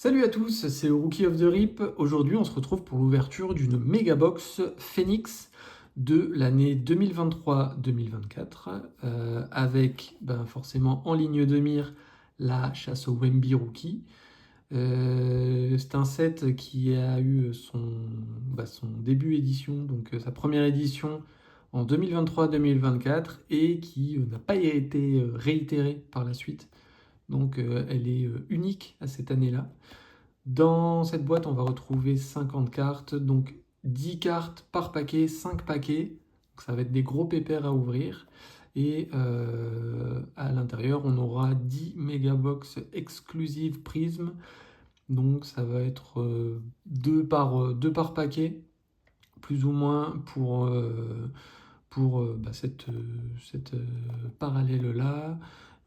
Salut à tous, c'est Rookie of the Rip. Aujourd'hui, on se retrouve pour l'ouverture d'une méga box Phoenix de l'année 2023-2024 avec forcément en ligne de mire la chasse au Wemby Rookie. C'est un set qui a eu son début édition, donc sa première édition en 2023-2024 et qui n'a pas été réitérée par la suite. Donc elle est unique à cette année-là. Dans cette boîte, on va retrouver 50 cartes, donc 10 cartes par paquet, 5 paquets. Donc ça va être des gros pépères à ouvrir. Et à l'intérieur, on aura 10 Megabox exclusive Prism. Donc ça va être 2 par paquet, plus ou moins pour cette parallèle-là.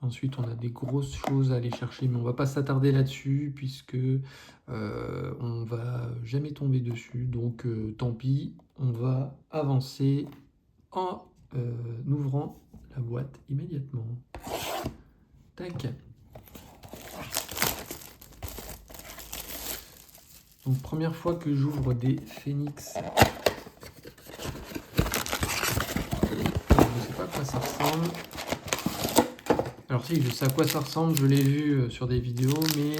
Ensuite, on a des grosses choses à aller chercher, mais on va pas s'attarder là-dessus puisque on va jamais tomber dessus. Donc, tant pis, on va avancer en ouvrant la boîte immédiatement. Tac. Donc, première fois que j'ouvre des Phoenix. Je sais pas à quoi ça ressemble. Alors si, je sais à quoi ça ressemble, je l'ai vu sur des vidéos, mais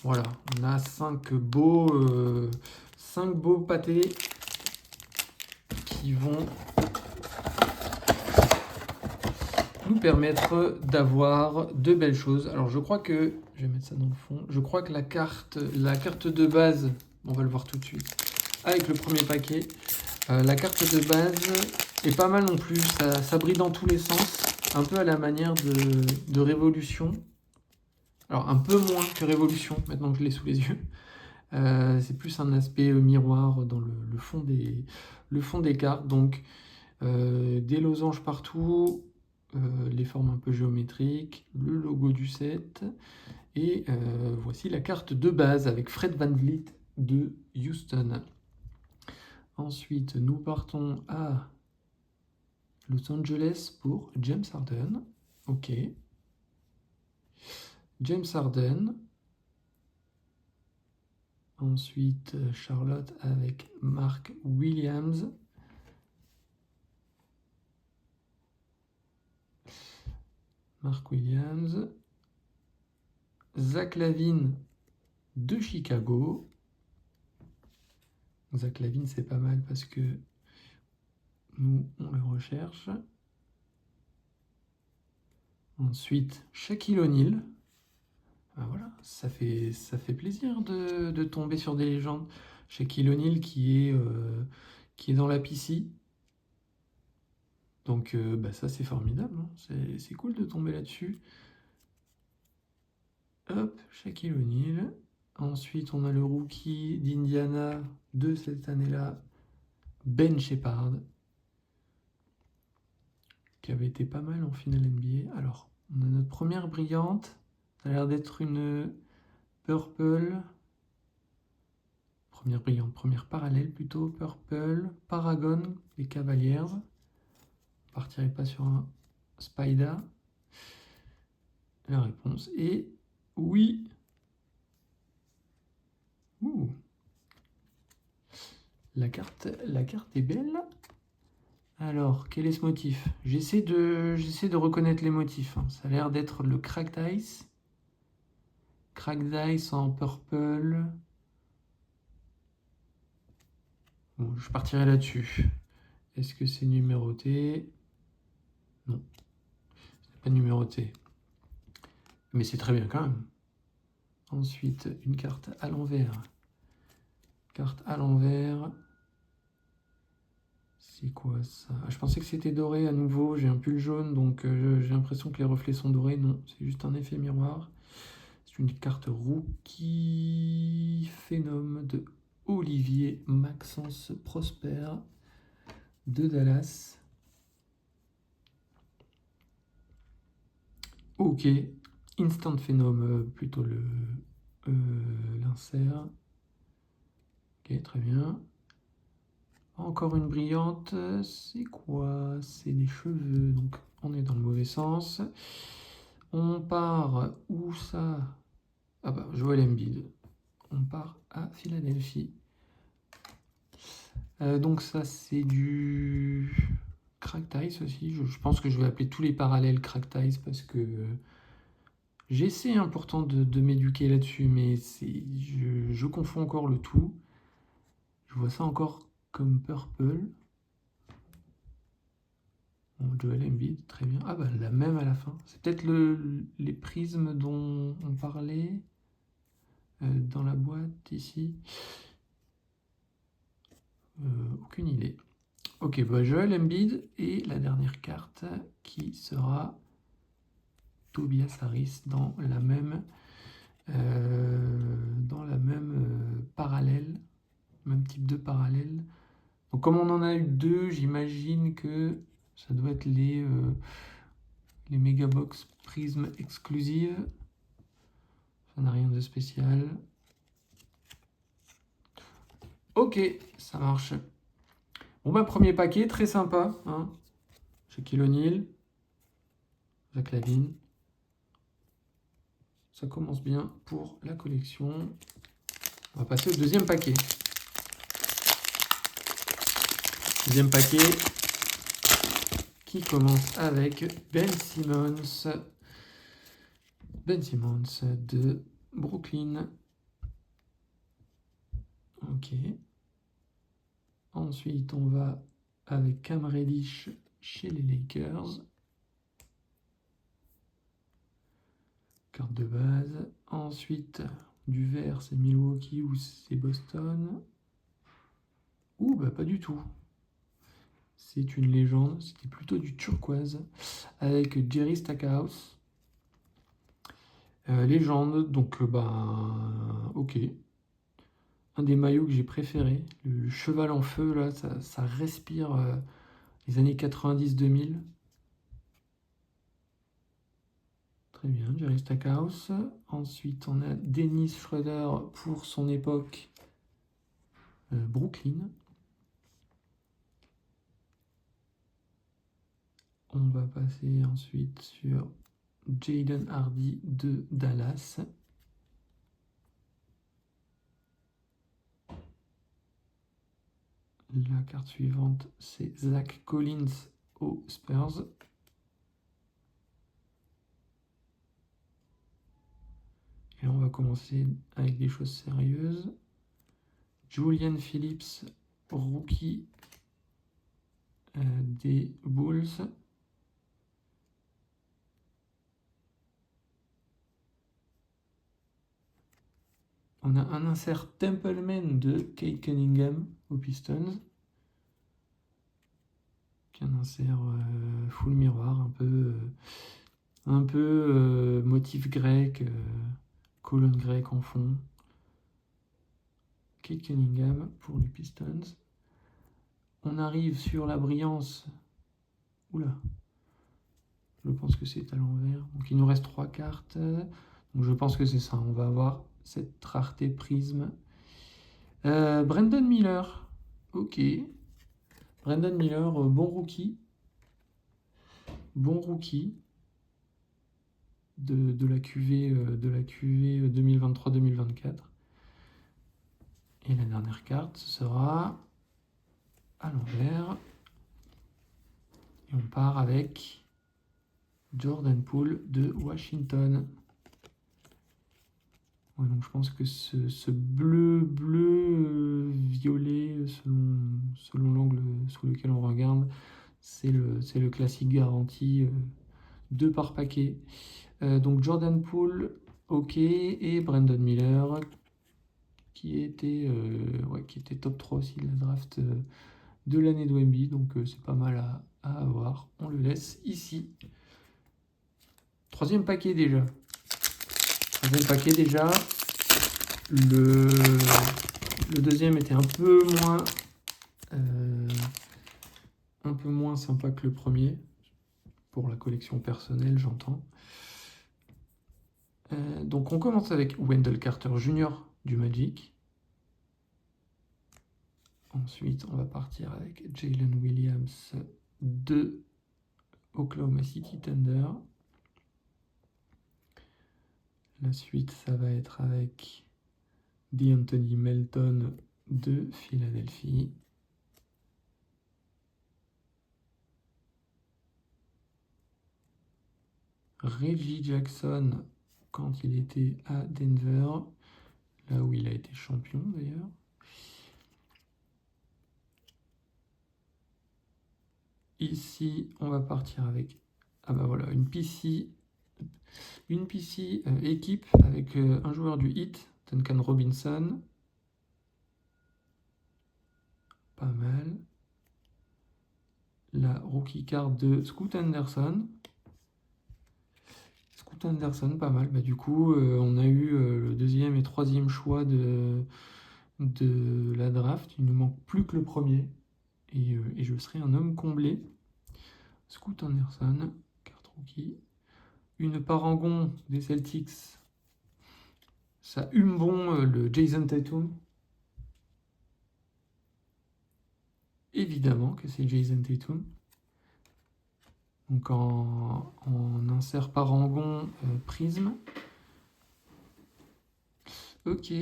voilà, on a 5 beaux pâtés qui vont nous permettre d'avoir de belles choses. Alors je crois que, je vais mettre ça dans le fond, je crois que la carte de base, on va le voir tout de suite, avec le premier paquet, la carte de base est pas mal non plus, ça brille dans tous les sens, un peu à la manière de Révolution. Alors un peu moins que Révolution, maintenant que je l'ai sous les yeux. C'est plus un aspect miroir dans le fond des cartes. Donc des losanges partout, les formes un peu géométriques, le logo du set. Et voici la carte de base avec Fred VanVleet de Houston. Ensuite, nous partons à Los Angeles pour James Harden. Ok. James Harden. Ensuite, Charlotte avec Mark Williams. Mark Williams. Zach LaVine de Chicago. Zach LaVine, c'est pas mal parce que nous, on le recherche. Ensuite, Shaquille O'Neal. Ben voilà, ça fait plaisir de tomber sur des légendes. Shaquille O'Neal qui est dans la PC. Donc ça, c'est formidable. Hein. C'est cool de tomber là-dessus. Hop, Shaquille O'Neal. Ensuite, on a le rookie d'Indiana de cette année-là, Ben Sheppard, qui avait été pas mal en finale NBA. Alors, on a notre première brillante. Ça a l'air d'être une Purple. Première brillante, première parallèle plutôt. Purple, Paragon, les Cavaliers. On partirait pas sur un Spider. La réponse est oui. Ouh. La carte est belle. Alors, quel est ce motif? J'essaie de reconnaître les motifs. Hein. Ça a l'air d'être le Cracked Ice. Cracked Ice en purple. Bon, je partirai là-dessus. Est-ce que c'est numéroté? Non, c'est pas numéroté. Mais c'est très bien quand même. Ensuite, une carte à l'envers. Carte à l'envers. C'est quoi ça? Ah, je pensais que c'était doré à nouveau. J'ai un pull jaune, donc j'ai l'impression que les reflets sont dorés. Non, c'est juste un effet miroir. C'est une carte rookie Phénom de Olivier Maxence Prosper de Dallas. Ok, Instant Phénom, plutôt l'insert. Ok, très bien. Encore une brillante, c'est quoi? C'est des cheveux, donc on est dans le mauvais sens. On part où ça? Ah bah, Joel Embiid. on part à Philadelphie. Donc ça, c'est du Cracked Ice aussi. Je pense que je vais appeler tous les parallèles Cracked Ice parce que j'essaie pourtant de m'éduquer là-dessus, mais je confonds encore le tout. Je vois ça encore comme Purple. Bon, Joel Embiid, très bien. Ah bah la même à la fin. C'est peut-être les prismes dont on parlait dans la boîte ici. Aucune idée. Ok, bah Joel Embiid et la dernière carte qui sera Tobias Harris dans la même parallèle, même type de parallèle. Donc comme on en a eu deux, j'imagine que ça doit être les Megabox Prism exclusives. Ça n'a rien de spécial. Ok, ça marche. Bon bah premier paquet, très sympa. Hein. Shaquille O'Neal, Zach LaVine. Ça commence bien pour la collection. On va passer au deuxième paquet. Deuxième paquet qui commence avec Ben Simmons. Ben Simmons de Brooklyn. Ok. Ensuite, on va avec Cam Reddish chez les Lakers. Carte de base. Ensuite, du vert, c'est Milwaukee ou c'est Boston. Ouh, bah pas du tout. C'est une légende. C'était plutôt du turquoise avec Jerry Stackhouse. Légende, donc ok. Un des maillots que j'ai préféré. Le cheval en feu, là, ça respire les années 90-2000. Très bien, Jerry Stackhouse. Ensuite, on a Dennis Schroeder pour son époque Brooklyn. On va passer ensuite sur Jaden Hardy de Dallas. La carte suivante, c'est Zach Collins aux Spurs. Et on va commencer avec des choses sérieuses. Julian Phillips, rookie des Bulls. On a un insert Templeman de Kate Cunningham aux Pistons. Un insert full miroir, un peu motif grec, colonne grecque en fond. Kate Cunningham pour les Pistons. On arrive sur la brillance. Oula. Je pense que c'est à l'envers. Donc il nous reste 3 cartes. Donc je pense que c'est ça. On va avoir cette rareté prisme. Brandon Miller. Ok. Brandon Miller, bon rookie. Bon rookie de la QV 2023-2024. Et la dernière carte, ce sera à l'envers. Et on part avec Jordan Poole de Washington. Ouais, donc je pense que ce bleu violet, selon l'angle sous lequel on regarde, c'est le classique garanti 2 par paquet. Donc Jordan Poole, ok, et Brandon Miller, qui était top 3 aussi de la draft de l'année d'Wemby, donc c'est pas mal à avoir. On le laisse ici. Troisième paquet déjà. Le deuxième était un peu moins sympa que le premier. Pour la collection personnelle, j'entends. Donc on commence avec Wendell Carter Jr. du Magic. Ensuite, on va partir avec Jalen Williams de Oklahoma City Thunder. La suite, ça va être avec D'Anthony Melton de Philadelphie. Reggie Jackson quand il était à Denver, là où il a été champion d'ailleurs. Ici, on va partir avec voilà, une PC équipe avec un joueur du Heat, Duncan Robinson. Pas mal. La rookie card de Scoot Anderson. Scoot Anderson, pas mal. Du coup, on a eu le deuxième et troisième choix de la draft. Il nous manque plus que le premier. Et je serai un homme comblé. Scoot Anderson, carte rookie. Une parangon des Celtics. Ça hume bon le Jason Tatum. Évidemment que c'est Jason Tatum. Donc en insert parangon prisme. Ok.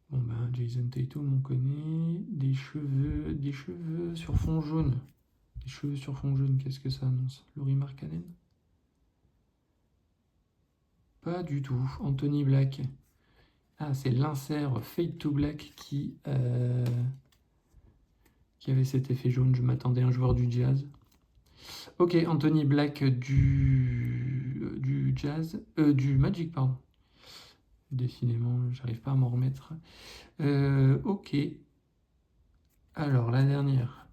Bon Jason Tatum on connaît. Des cheveux sur fond jaune. Des cheveux sur fond jaune, qu'est-ce que ça annonce? Lauri Markkanen? Pas du tout. Anthony Black. Ah, c'est l'insert Fade to Black qui avait cet effet jaune. Je m'attendais à un joueur du Jazz. Ok, Anthony Black du Jazz. Du Magic, pardon. Décidément, j'arrive pas à m'en remettre. Ok. Alors, la dernière,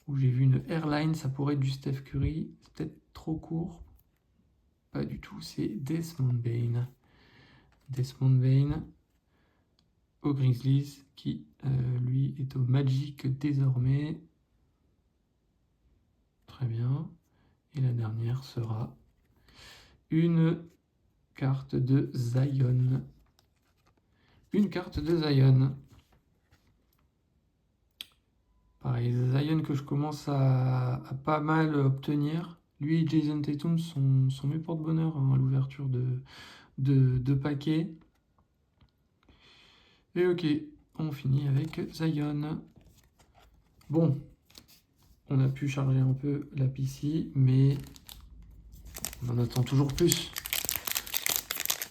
où j'ai vu une airline, ça pourrait être du Steph Curry. C'est peut-être trop court. Pas du tout, c'est Desmond Bane. Desmond Bane aux Grizzlies, qui lui est au Magic désormais. Très bien. Et la dernière sera une carte de Zion. Une carte de Zion. Pareil, Zion que je commence à pas mal obtenir. Lui et Jason Tatum sont mes porte-bonheur à l'ouverture de paquets. Et ok, on finit avec Zion. Bon, on a pu charger un peu la PC, mais on en attend toujours plus.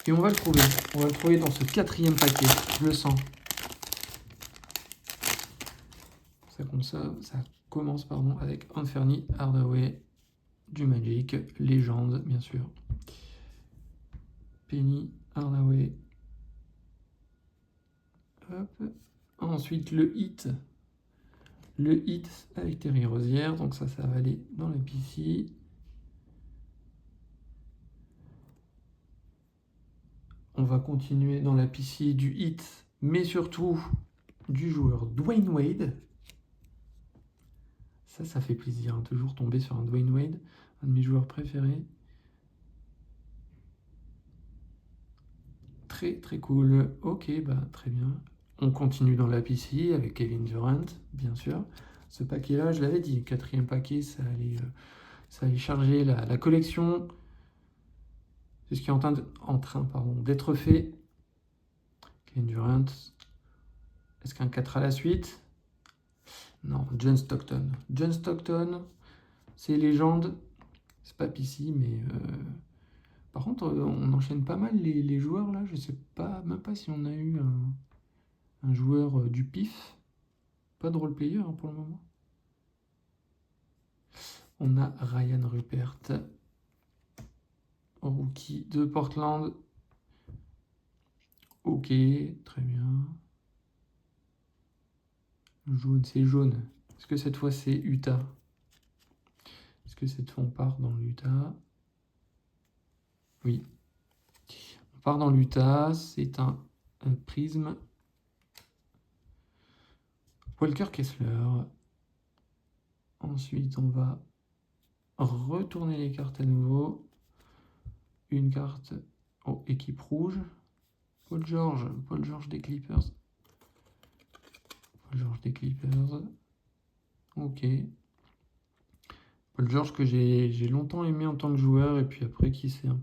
Et on va le trouver. On va le trouver dans ce 4e paquet. Je le sens. Ça commence avec Anthony Hardaway du Magic. Légende, bien sûr. Penny Hardaway. Hop. Ensuite, le Heat. Le Heat avec Terry Rozier. Donc ça va aller dans la PC. On va continuer dans la PC du Heat, mais surtout du joueur Dwayne Wade. Ça fait plaisir, hein, toujours tomber sur un Dwayne Wade, un de mes joueurs préférés. Très très cool. Ok, très bien. On continue dans la PC avec Kevin Durant, bien sûr. Ce paquet-là, je l'avais dit, 4e paquet, ça allait charger la collection. C'est ce qui est en train d'être fait. Kevin Durant. Est-ce qu'un 4 à la suite? Non, John Stockton. John Stockton, c'est légende. C'est pas PC, mais... Par contre, on enchaîne pas mal les joueurs, là. Je sais pas, même pas si on a eu un joueur du pif. Pas de role-player hein, pour le moment. On a Ryan Rupert, rookie de Portland. Ok, très bien. Jaune, c'est jaune. Est-ce que cette fois c'est Utah? Est-ce que cette fois on part dans l'Utah? Oui. On part dans l'Utah, c'est un prisme. Walker Kessler. Ensuite, on va retourner les cartes à nouveau. Une carte équipe rouge. Paul George des Clippers. Paul George des Clippers. Ok. Paul George que j'ai longtemps aimé en tant que joueur et puis après qui s'est un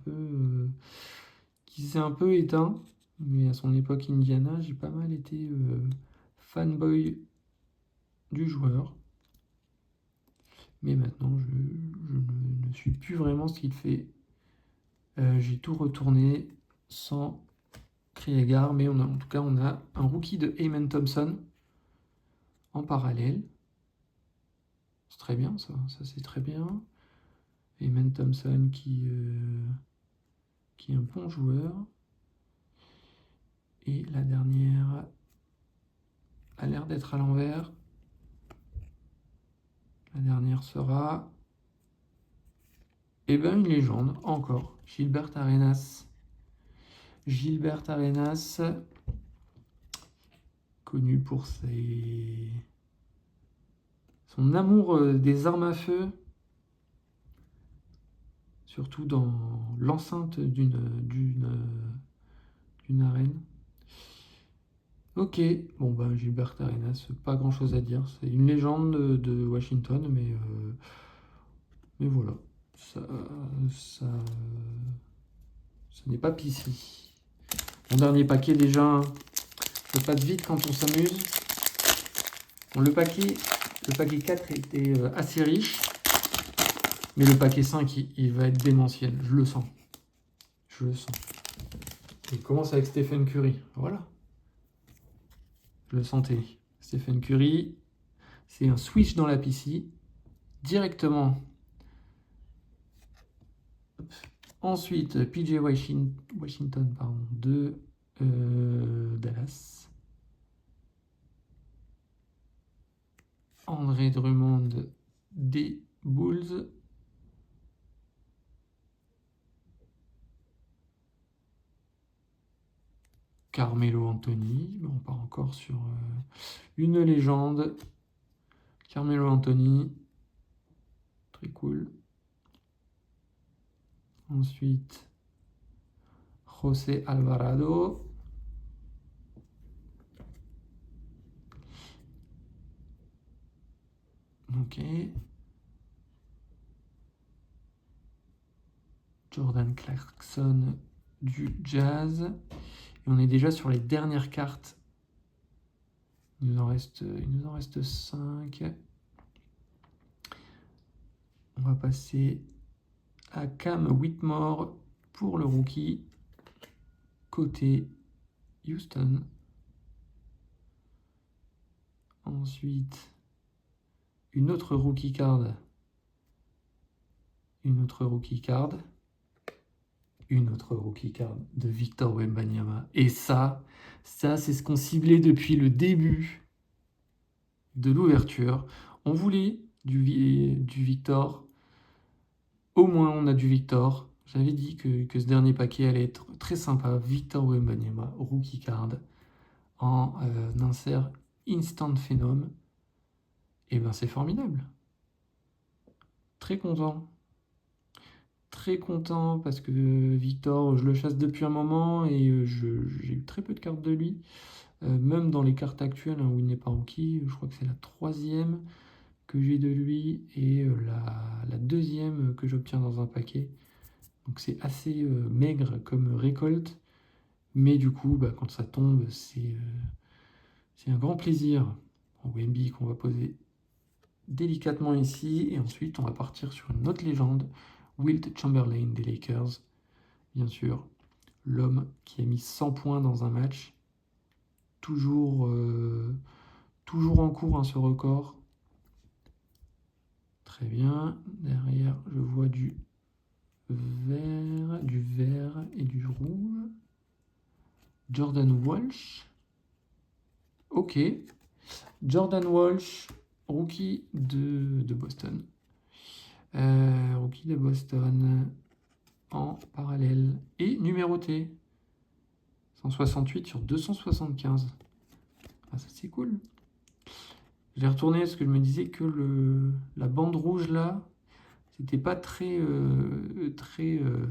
peu éteint. Mais à son époque Indiana, j'ai pas mal été fanboy du joueur. Mais maintenant, je ne suis plus vraiment ce qu'il fait. J'ai tout retourné sans crier gare, mais en tout cas, on a un rookie de Amen Thompson en parallèle. C'est très bien, ça c'est très bien. Amen Thompson qui est un bon joueur. Et la dernière a l'air d'être à l'envers. La dernière sera... Eh ben une légende, encore. Gilbert Arenas. Gilbert Arenas, connu pour son amour des armes à feu, surtout dans l'enceinte d'une arène. Ok, bon ben Gilbert Arenas, pas grand chose à dire. C'est une légende de Washington, mais voilà. Ça n'est pas PC. Mon dernier paquet déjà, je passe vite quand on s'amuse. Bon, le paquet 4 était assez riche, mais le paquet 5, il va être démentiel, je le sens. Je le sens. Il commence avec Stephen Curry, voilà. Je le sentais. Stephen Curry, c'est un switch dans la PC, directement. Ensuite, PJ Washington de Dallas. André Drummond des Bulls. Carmelo Anthony, on part encore sur une légende. Carmelo Anthony, très cool. Ensuite, José Alvarado. Ok. Jordan Clarkson du Jazz. Et on est déjà sur les dernières cartes. Il nous en reste 5. On va passer à Cam Whitmore pour le rookie côté Houston. Ensuite, une autre rookie card. Une autre rookie card de Victor Wembanyama. Et ça c'est ce qu'on ciblait depuis le début de l'ouverture. On voulait du Victor. Au moins, on a du Victor. J'avais dit que ce dernier paquet allait être très sympa. Victor Wembanyama, rookie card, en insert Instant Phenom. Et ben c'est formidable. Très content. Très content parce que Victor, je le chasse depuis un moment et j'ai eu très peu de cartes de lui. Même dans les cartes actuelles où il n'est pas rookie, je crois que c'est la 3e que j'ai de lui et la 2e que j'obtiens dans un paquet. Donc c'est assez maigre comme récolte, mais du coup, quand ça tombe, c'est un grand plaisir. Wemby qu'on va poser délicatement ici, et ensuite on va partir sur une autre légende, Wilt Chamberlain des Lakers, bien sûr, l'homme qui a mis 100 points dans un match, toujours en cours ce record. Très bien, derrière je vois du vert et du rouge. Jordan Walsh. Ok. Jordan Walsh, rookie de Boston. Rookie de Boston en parallèle et numéroté. 168 sur 275. Ah, ça c'est cool. Je vais retourner parce que je me disais que la bande rouge là, c'était pas très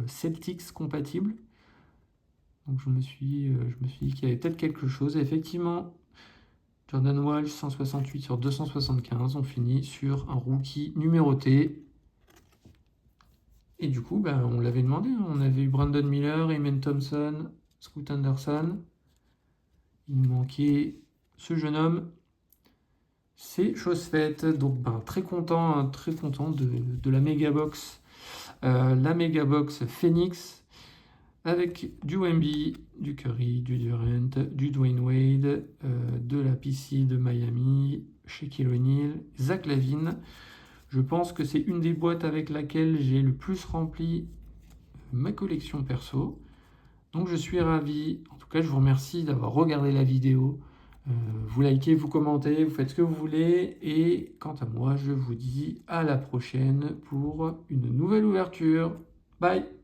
Celtics compatible. Donc je me suis dit qu'il y avait peut-être quelque chose. Et effectivement, Jordan Walsh, 168 sur 275. On finit sur un rookie numéroté. Et du coup, on l'avait demandé. On avait eu Brandon Miller, Amen Thompson, Scoot Anderson. Il nous manquait ce jeune homme. C'est chose faite. Donc très content de la Megabox. La Megabox Phoenix avec du Wemby, du Curry, du Durant, du Dwayne Wade, de la PC de Miami, Shaquille O'Neal, Zach LaVine. Je pense que c'est une des boîtes avec laquelle j'ai le plus rempli ma collection perso. Donc je suis ravi. En tout cas, je vous remercie d'avoir regardé la vidéo. Vous likez, vous commentez, vous faites ce que vous voulez. Et quant à moi, je vous dis à la prochaine pour une nouvelle ouverture. Bye!